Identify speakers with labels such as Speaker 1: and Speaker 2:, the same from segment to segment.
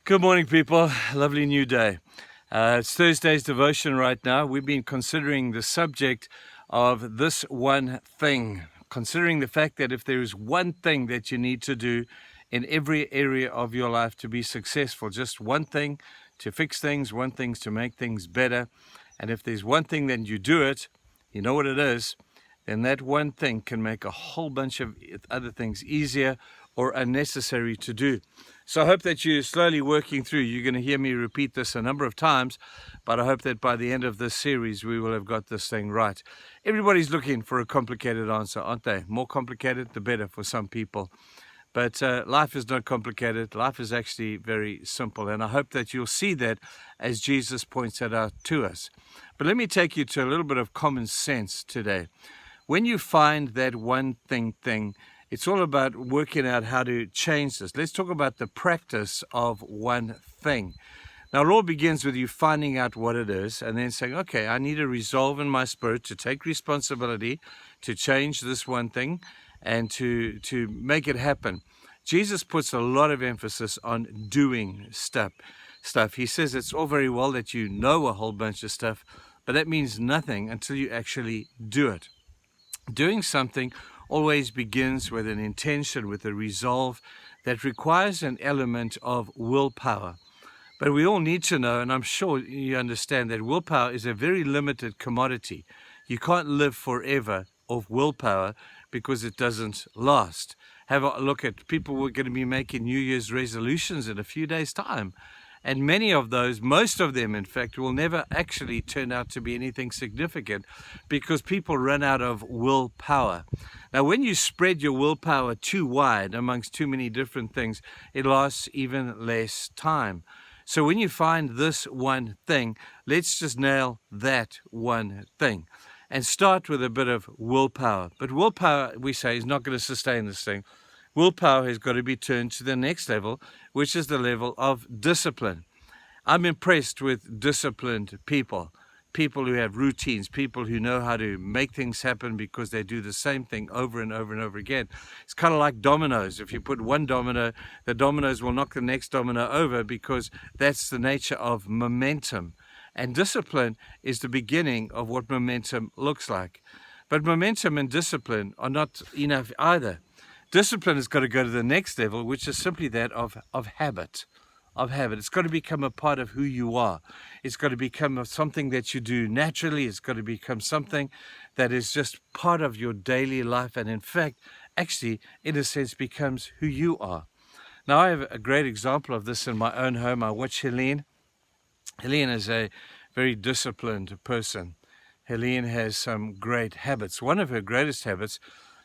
Speaker 1: Good morning, people. Lovely new day. It's Thursday's devotion right now. We've been considering the subject of this one thing, considering the fact that if there is one thing that you need to do in every area of your life to be successful, just one thing to fix things, one thing to make things better. And if there's one thing, then you do it, you know what it is, then that one thing can make a whole bunch of other things easier or unnecessary to do. So I hope that you're slowly working through. You're going to hear me repeat this a number of times, but I hope that by the end of this series, we will have got this thing right. Everybody's looking for a complicated answer, aren't they? More complicated, the better for some people. But life is not complicated. Life is actually very simple. And I hope that you'll see that as Jesus points it out to us. But let me take you to a little bit of common sense today. When you find that one thing, it's all about working out how to change this. Let's talk about the practice of one thing. Now, it all begins with you finding out what it is and then saying, okay, I need a resolve in my spirit to take responsibility, to change this one thing and to make it happen. Jesus puts a lot of emphasis on doing stuff. He says it's all very well that you know a whole bunch of stuff, but that means nothing until you actually do it. Doing something always begins with an intention, with a resolve that requires an element of willpower. But we all need to know, and I'm sure you understand, that willpower is a very limited commodity. You can't live forever off willpower because it doesn't last. Have a look at people who are going to be making New Year's resolutions in a few days' time. And many of those, most of them, in fact, will never actually turn out to be anything significant because people run out of willpower. Now, when you spread your willpower too wide amongst too many different things, it lasts even less time. So when you find this one thing, let's just nail that one thing and start with a bit of willpower. But willpower, we say, is not going to sustain this thing. Willpower has got to be turned to the next level, which is the level of discipline. I'm impressed with disciplined people who have routines, people who know how to make things happen because they do the same thing over and over and over again. It's kind of like dominoes. If you put one domino, the dominoes will knock the next domino over because that's the nature of momentum. And discipline is the beginning of what momentum looks like. But momentum and discipline are not enough either. Discipline has got to go to the next level, which is simply that of habit. It's got to become a part of who you are. It's got to become something that you do naturally. It's got to become something that is just part of your daily life. And in fact, actually, in a sense, becomes who you are. Now, I have a great example of this in my own home. I watch Helene. Helene is a very disciplined person. Helene has some great habits. One of her greatest habits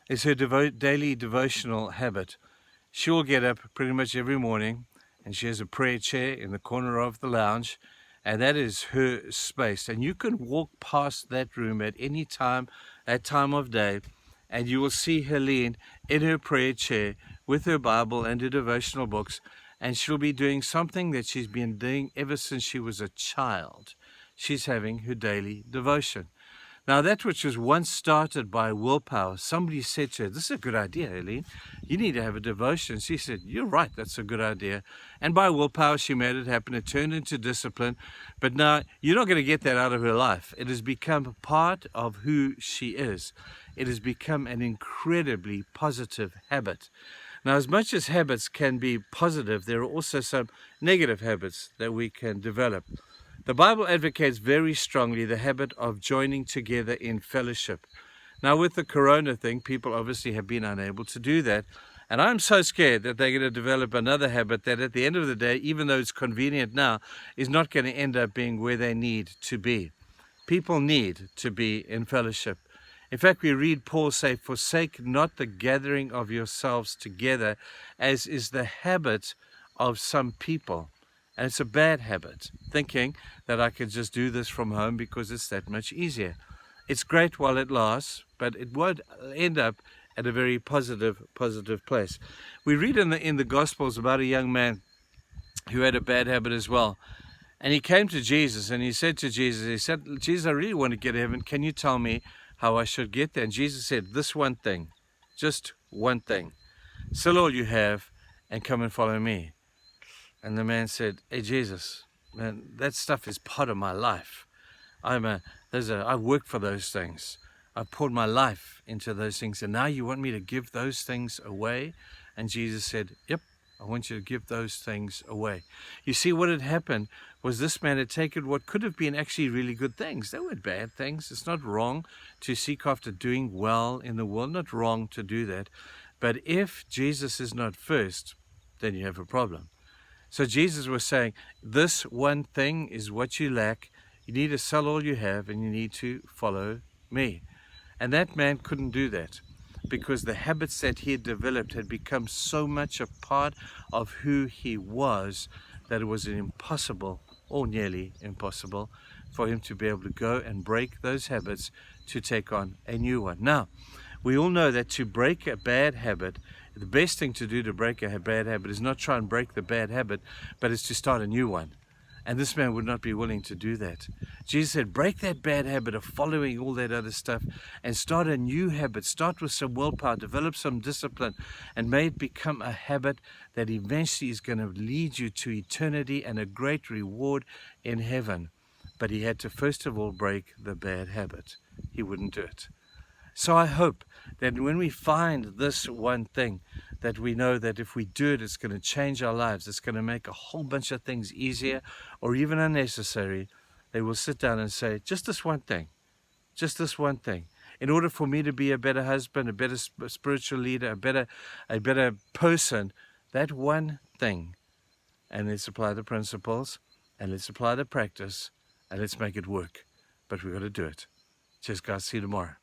Speaker 1: is her daily devotional habit. She will get up pretty much every morning and she has a prayer chair in the corner of the lounge, and that is her space. And you can walk past that room at any time, that time of day, and you will see Helene in her prayer chair with her Bible and her devotional books, and she'll be doing something that she's been doing ever since she was a child. She's having her daily devotion. Now, that which was once started by willpower, somebody said to her, this is a good idea, Helene. You need to have a devotion. She said, you're right, that's a good idea. And by willpower, she made it happen. It turned into discipline. But now, you're not going to get that out of her life. It has become part of who she is. It has become an incredibly positive habit. Now, as much as habits can be positive, there are also some negative habits that we can develop. The Bible advocates very strongly the habit of joining together in fellowship. Now, with the corona thing, people obviously have been unable to do that. And I'm so scared that they're going to develop another habit that at the end of the day, even though it's convenient now, is not going to end up being where they need to be. People need to be in fellowship. In fact, we read Paul say, forsake not the gathering of yourselves together, as is the habit of some people. And it's a bad habit, thinking that I could just do this from home because it's that much easier. It's great while it lasts, but it won't end up at a very positive place. We read in the Gospels about a young man who had a bad habit as well. And he came to Jesus and he said to Jesus, Jesus, I really want to get to heaven. Can you tell me how I should get there? And Jesus said, this one thing, just one thing. Sell all you have and come and follow me. And the man said, hey, Jesus, man, that stuff is part of my life. I work for those things. I poured my life into those things. And now you want me to give those things away? And Jesus said, yep, I want you to give those things away. You see, what had happened was this man had taken what could have been actually really good things. They weren't bad things. It's not wrong to seek after doing well in the world. Not wrong to do that. But if Jesus is not first, then you have a problem. So Jesus was saying, this one thing is what you lack. You need to sell all you have and you need to follow me. And that man couldn't do that because the habits that he had developed had become so much a part of who he was that it was impossible, or nearly impossible, for him to be able to go and break those habits to take on a new one. Now, we all know that to break a bad habit, the best thing to do to break a bad habit is not try and break the bad habit, but it's to start a new one. And this man would not be willing to do that. Jesus said, break that bad habit of following all that other stuff and start a new habit. Start with some willpower, develop some discipline, and may it become a habit that eventually is going to lead you to eternity and a great reward in heaven. But he had to first of all break the bad habit. He wouldn't do it. So I hope that when we find this one thing, that we know that if we do it, it's going to change our lives. It's going to make a whole bunch of things easier or even unnecessary. They will sit down and say, just this one thing, just this one thing. In order for me to be a better husband, a better spiritual leader, a better person, that one thing. And let's apply the principles and let's apply the practice and let's make it work. But we've got to do it. Cheers, guys. See you tomorrow.